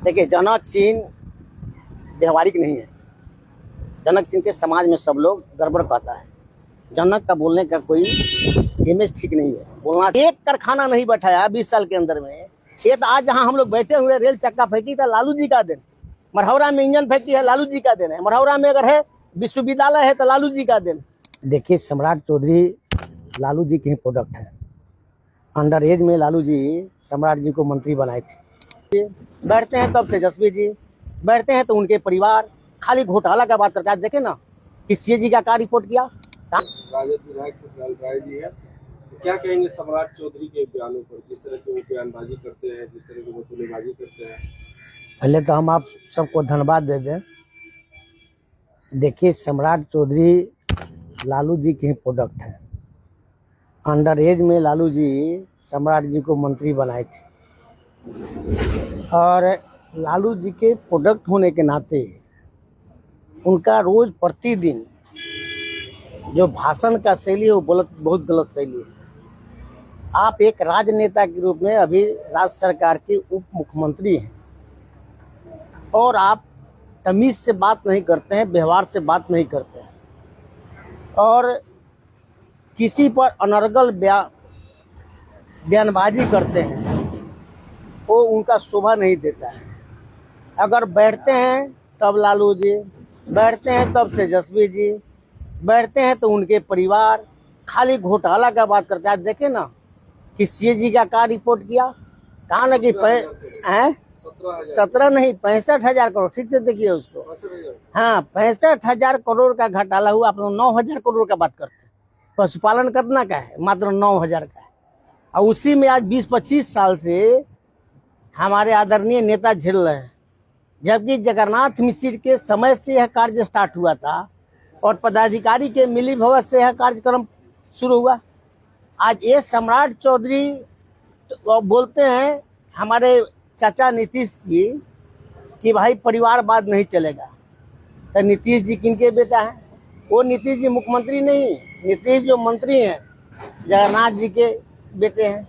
देखिए, जनक सिंह व्यवहारिक नहीं है। जनक सिंह के समाज में सब लोग गड़बड़ पाता है। जनक का बोलने का कोई इमेज ठीक नहीं है। बोलना एक कारखाना नहीं बैठाया 20 साल के अंदर में। ये तो आज जहाँ हम लोग बैठे हुए रेल चक्का फेंकी था लालू जी का दिन। मरहौरा में इंजन फेंकी है लालू जी का दिन है। मरहौरा में अगर है विश्वविद्यालय है तो लालू जी का दिन। देखिए, सम्राट चौधरी लालू जी के ही प्रोडक्ट है। अंडर एज में लालू जी सम्राट जी को मंत्री बनाए थे। बैठते हैं तब तेजस्वी जी बैठते हैं तो उनके परिवार खाली घोटाला का बात करते हैं। आज देखे ना कि सीए जी का क्या रिपोर्ट किया। राजद विधायक लाल राय जी है, तो क्या कहेंगे सम्राट चौधरी के बयानों पर? जिस तरह की वो बयानबाजी करते हैं, जिस तरह की वो तुलेबाजी करते हैं। पहले तो हम आप सबको धन्यवाद दे दें। देखिए, सम्राट चौधरी लालू जी के ही प्रोडक्ट है। अंडर एज में लालू जी सम्राट जी को मंत्री बनाए थे और लालू जी के प्रोडक्ट होने के नाते उनका रोज प्रतिदिन जो भाषण का शैली है वो बहुत गलत शैली है। आप एक राजनेता के रूप में अभी राज्य सरकार के उप मुख्यमंत्री हैं और आप तमीज से बात नहीं करते हैं, व्यवहार से बात नहीं करते हैं और किसी पर अनर्गल बयानबाजी करते हैं, वो उनका शोभा नहीं देता है। अगर बैठते हैं तब लालू जी, बैठते हैं तब तेजस्वी जी, बैठते हैं तो उनके परिवार खाली घोटाला का बात करते हैं। आज देखे ना कि सीए जी का क्या रिपोर्ट किया। कहा ना कि 17 नहीं 65,000 करोड़। ठीक से देखिए उसको। हाँ, 65,000 करोड़ का घोटाला हुआ। आप लोग 9,000 करोड़ का बात करते हैं। पशुपालन कितना का है? मात्र 9,000 का है। और उसी में आज 20-25 साल से हमारे आदरणीय नेता झेल रहे हैं, जबकि जगन्नाथ मिश्र के समय से यह कार्य स्टार्ट हुआ था और पदाधिकारी के मिलीभगत से यह कार्यक्रम शुरू हुआ। आज ये सम्राट चौधरी तो बोलते हैं हमारे चाचा नीतीश जी कि भाई परिवारवाद नहीं चलेगा। तो नीतीश जी किनके बेटा हैं? वो नीतीश जी मुख्यमंत्री नहीं, नीतीश जो मंत्री हैं जगन्नाथ जी के बेटे हैं।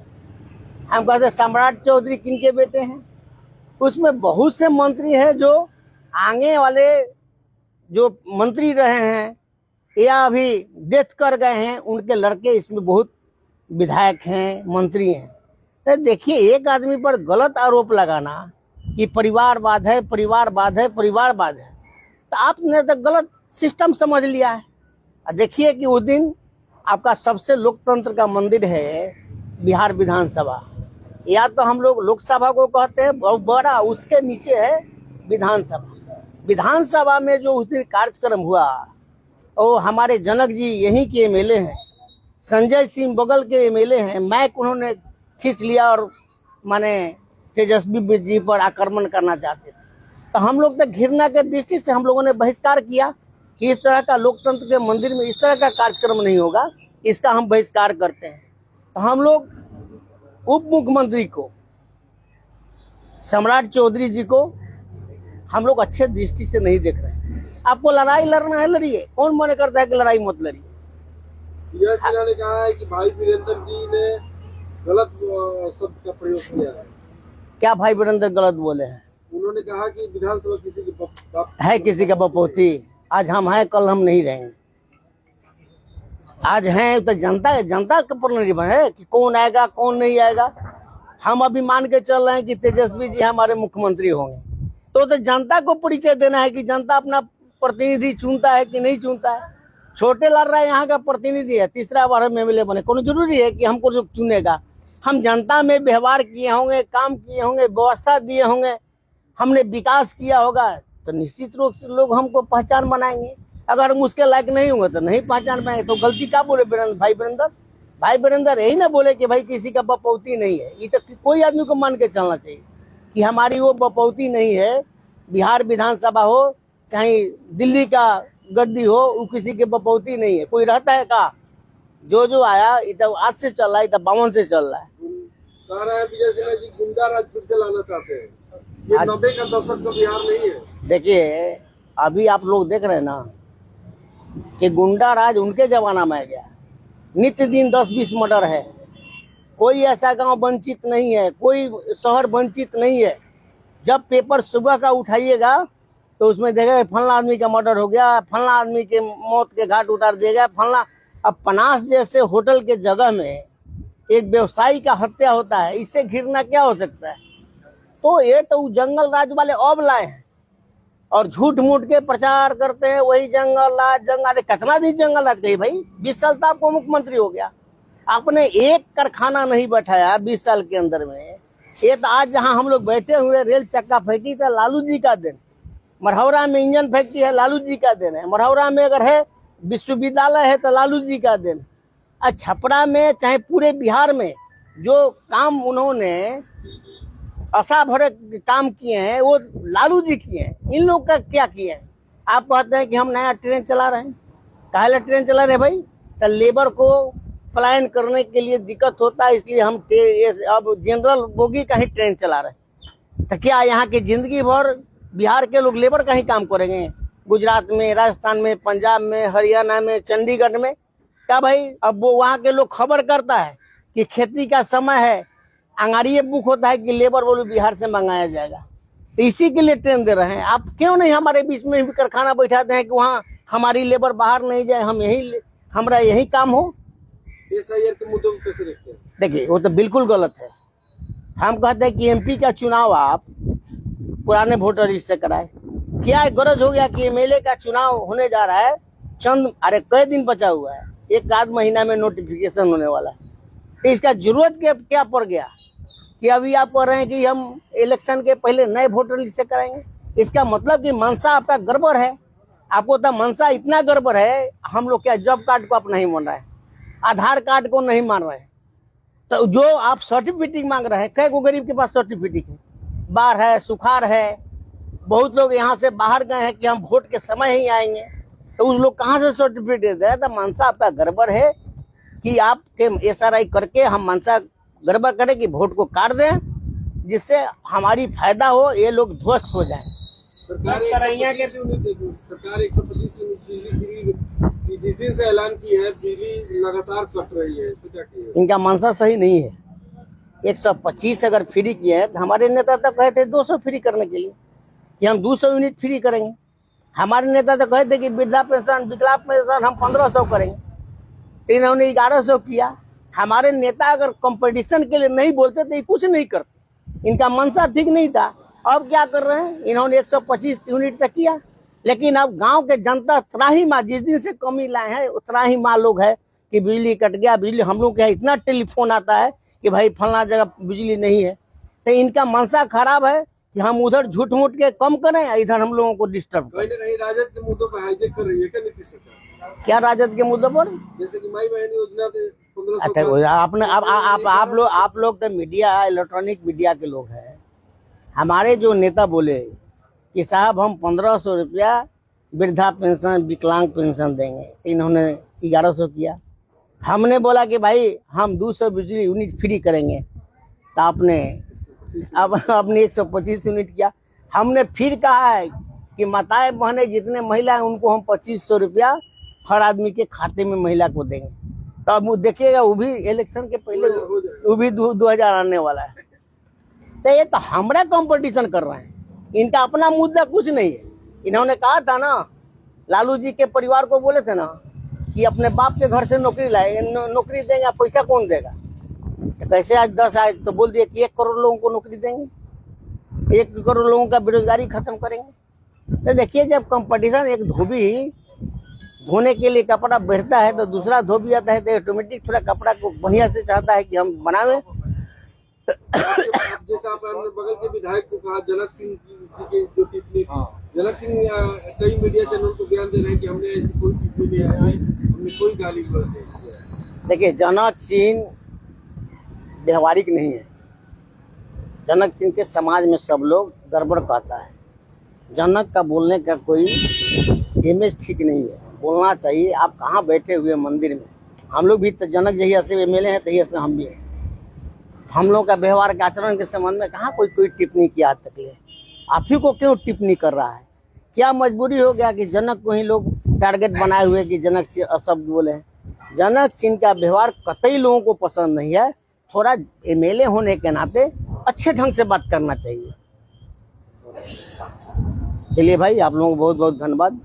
हम कहते हैं सम्राट चौधरी किनके बेटे हैं? उसमें बहुत से मंत्री हैं जो आगे वाले जो मंत्री रहे हैं या अभी डेथ कर गए हैं, उनके लड़के इसमें बहुत विधायक हैं, मंत्री हैं। तो देखिए, एक आदमी पर गलत आरोप लगाना कि परिवारवाद है, परिवारवाद है, परिवारवाद है, तो आपने तो गलत सिस्टम समझ लिया है। देखिए कि उस दिन आपका सबसे लोकतंत्र का मंदिर है बिहार विधानसभा। या तो हम लोग लोकसभा को कहते हैं बहुत बड़ा, उसके नीचे है विधानसभा। विधानसभा में जो उस दिन कार्यक्रम हुआ और हमारे जनक जी यहीं के एमएलए हैं, संजय सिंह बगल के एमएलए हैं, मैक उन्होंने खींच लिया और माने तेजस्वी जी पर आक्रमण करना चाहते थे। तो हम लोग तो घृणा के दृष्टि से हम लोगों ने बहिष्कार किया कि इस तरह का लोकतंत्र के मंदिर में इस तरह का कार्यक्रम नहीं होगा, इसका हम बहिष्कार करते हैं। तो हम लोग उप मुख्यमंत्री को, सम्राट चौधरी जी को हम लोग अच्छे दृष्टि से नहीं देख रहे हैं। आपको लड़ाई लड़ना है लड़िए, कौन मना करता है कि लड़ाई मत लड़िए। यह सिन्हा ने कहा है कि भाई वीरेंद्र जी ने गलत शब्द का प्रयोग किया है। क्या भाई वीरेंद्र गलत बोले हैं? उन्होंने कहा कि विधानसभा किसी के है, किसी का बपौती। आज हम हैं, कल हम नहीं रहेंगे। आज हैं तो जनता के पर निर्भर है कि कौन आएगा कौन नहीं आएगा। हम अभी मान के चल रहे हैं कि तेजस्वी जी हमारे मुख्यमंत्री होंगे, तो जनता को परिचय देना है कि जनता अपना प्रतिनिधि चुनता है कि नहीं चुनता है। छोटे लाल राय यहाँ का प्रतिनिधि है, तीसरा बार हम एमएलए बने। कौन जरूरी है कि हमको जो चुनेगा? हम जनता में व्यवहार किए होंगे, काम किए होंगे, व्यवस्था दिए होंगे, हमने विकास किया होगा, तो निश्चित रूप से लोग हमको पहचान बनाएंगे। अगर हम उसके लायक नहीं होंगे तो नहीं पहचान पाएंगे। तो गलती क्या बोले भाई वीरेंद्र यही ना बोले कि भाई किसी का बपौती नहीं है। ये तो कोई आदमी को मान के चलना चाहिए कि हमारी वो बपौती नहीं है। बिहार विधानसभा हो चाहे दिल्ली का गद्दी हो, वो किसी के बपौती नहीं है। कोई रहता है का? जो आया इधर आज से चल रहा है, इधर 52 से चल रहा है। कह रहे हैं विजय सिन्हा जी गुंडा राज फिर से लाना चाहते हैं। ये 90 का दशक का बिहार नहीं है। देखिए, अभी आप लोग देख रहे हैं ना कि गुंडा राज उनके जमाना में आ गया। नित्य दिन 10-20 मर्डर है। कोई ऐसा गांव वंचित नहीं है, कोई शहर वंचित नहीं है जब पेपर सुबह का उठाइएगा तो उसमें देखेगा फलना आदमी का मर्डर हो गया, फलना आदमी के मौत के घाट उतार दिया गया, फलना। अब पनास जैसे होटल के जगह में एक व्यवसायी का हत्या होता है, इससे घिरना क्या हो सकता है? तो ये तो जंगल राज वाले अब लाए हैं और झूठ मूठ के प्रचार करते हैं, वही जंगल राज जंगल। कितना दिन जंगल राज कही भाई? 20 साल तो आपको मुख्यमंत्री हो गया, आपने एक कारखाना नहीं बैठाया 20 साल के अंदर में। ये तो आज जहां हम लोग बैठे हुए रेल चक्का फैक्ट्री था, लालू जी का दिन। मरहौरा में इंजन फैक्ट्री है, लालू जी का दिन है। मरहौरा में अगर है विश्वविद्यालय है तो लालू जी का दिन। छपरा में चाहे पूरे बिहार में जो काम उन्होंने आशा भरे काम किए हैं वो लालू जी किए हैं। इन लोग का क्या किए हैं? आप कहते हैं कि हम नया ट्रेन चला रहे हैं। काहे ट्रेन चला रहे भाई? तो लेबर को पलायन करने के लिए दिक्कत होता है, इसलिए हम अब जनरल बोगी का ही ट्रेन चला रहे हैं। तो क्या यहाँ की जिंदगी भर बिहार के लोग लेबर का ही काम करेंगे? गुजरात में, राजस्थान में, पंजाब में, हरियाणा में, चंडीगढ़ में क्या भाई? अब वो वहाँ के लोग खबर करता है कि खेती का समय है, अंगाड़ी बुक होता है कि लेबर बोलो बिहार से मंगाया जाएगा, तो इसी के लिए ट्रेन दे रहे हैं। आप क्यों नहीं हमारे बीच में भी कारखाना बैठाते हैं कि वहाँ हमारी लेबर बाहर नहीं जाए, हम हमारा यही काम हो? SIR के मुद्दों को कैसे देखते हैं? देखिए वो तो बिल्कुल गलत है। हम कहते हैं कि MP का चुनाव आप पुराने वोटर लिस्ट से कराए। क्या गरज हो गया कि MLA का चुनाव होने जा रहा है, अरे कई दिन बचा हुआ है, एक आध महीना में नोटिफिकेशन होने वाला है, तो इसका जरूरत क्या पड़ गया कि अभी आप कह रहे हैं कि हम इलेक्शन के पहले नए वोटर लिस्ट से कराएंगे? इसका मतलब कि मनसा आपका गड़बड़ है। आपको तो मनसा इतना गड़बड़ है, हम लोग क्या जॉब कार्ड को आप नहीं मान रहे हैं, आधार कार्ड को नहीं मान रहे हैं, तो जो आप सर्टिफिकेट मांग रहे हैं, कई को गरीब के पास सर्टिफिकेट है, बाढ़ है, सुखाड़ है, बहुत लोग यहाँ से बाहर गए हैं कि हम वोट के समय ही आएंगे, तो उस लोग कहाँ से सर्टिफिकेट दे? तो मनसा आपका गड़बड़ है कि आपके SRI करके हम मनसा गड़बड़ करें कि वोट को काट दें, जिससे हमारी फायदा हो, ये लोग ध्वस्त हो जाए। सरकार 125 यूनिट जिस दिन से ऐलान की है, बिजली लगातार कट रही है, इसको क्या किया? इनका मनसा सही नहीं है। 125 अगर फ्री किए हैं तो हमारे नेता तो कहे थे 200 फ्री करने के लिए कि हम 200 यूनिट फ्री करेंगे। हमारे नेता तो कहे थे कि वृद्धा पेंशन, विकलांग पेंशन हम 1500 करेंगे, तो इन्होंने 1100 किया। हमारे नेता अगर कंपटीशन के लिए नहीं बोलते तो ये कुछ नहीं करते। इनका मनसा ठीक नहीं था। अब क्या कर रहे हैं? इन्होंने 125 यूनिट तक किया, लेकिन अब गांव के जनता त्राही माँ, जिस दिन से कमी लाए हैं त्राही माँ लोग है कि बिजली कट गया, बिजली। हम लोग के यहाँ इतना टेलीफोन आता है कि भाई फलना जगह बिजली नहीं है। तो इनका मनसा खराब है कि हम उधर झूठ मूठ के कम करें, इधर हम लोगों को डिस्टर्ब करें। कहीं ना कहीं राजद के मुद्दों पर हाईजेक कर रही है क्या नीतीश सरकार? क्या राजद के मुद्दों पर? जैसे कि माई बहन योजना थे 1500। अच्छा, आपने आप लोग तो मीडिया, इलेक्ट्रॉनिक मीडिया के लोग हैं। हमारे जो नेता बोले कि साहब हम 1500 रुपया वृद्धा पेंशन, विकलांग पेंशन देंगे, इन्होंने 1100 किया। हमने बोला कि भाई हम 200 बिजली यूनिट फ्री करेंगे, तो आपने 125 यूनिट किया। हमने फिर कहा है कि माताएं बहनें जितने महिला हैं उनको हम 2500 रुपया हर आदमी के खाते में महिला को देंगे। तो अब देखिएगा वो भी इलेक्शन के पहले, वो भी 2000 आने वाला है। तो ये तो हमारा कंपटीशन कर रहे हैं, इनका अपना मुद्दा कुछ नहीं है। इन्होंने कहा था ना, लालू जी के परिवार को बोले थे ना कि अपने बाप के घर से नौकरी लाए, नौकरी देंगे, पैसा कौन देगा? तो कैसे आज 10 आए तो बोल दिए कि 1 करोड़ लोगों को नौकरी देंगे, 1 करोड़ लोगों का बेरोजगारी खत्म करेंगे। तो देखिए, जब कंपटीशन, एक धोबी धोने के लिए कपड़ा बैठता है तो दूसरा धोबी आता है, तो ऑटोमेटिक थोड़ा कपड़ा को बढ़िया से चाहता है कि हम बनावे। जैसा आपने बगल के विधायक को कहा, जनक सिंह जी की जो टिप्पणी थी, जनक सिंह कई मीडिया चैनल को बयान दे रहे हैं कि हमने ऐसी कोई टिप्पणी नहीं की, हमने कोई गाली गलौज नहीं किया। देखिए, जनक सिंह व्यवहारिक नहीं है। जनक सिंह के समाज में सब लोग गड़बड़ कहता है। जनक का बोलने का कोई इमेज ठीक नहीं है, बोलना चाहिए। आप कहाँ बैठे हुए मंदिर में? हम लोग भी तो जनक जहिया से MLA हैं तहिया से हम भी हैं। हम लोग का व्यवहार के आचरण के संबंध में कहाँ कोई टिप्पणी किया आज तक ले? आप ही को क्यों टिप्पणी कर रहा है? क्या मजबूरी हो गया कि जनक को ही लोग टारगेट बनाए हुए कि जनक सिंह अशब्द बोले हैं? जनक सिंह का व्यवहार कतई लोगों को पसंद नहीं है। थोड़ा MLA होने के नाते अच्छे ढंग से बात करना चाहिए। चलिए भाई, आप लोगों को बहुत बहुत धन्यवाद।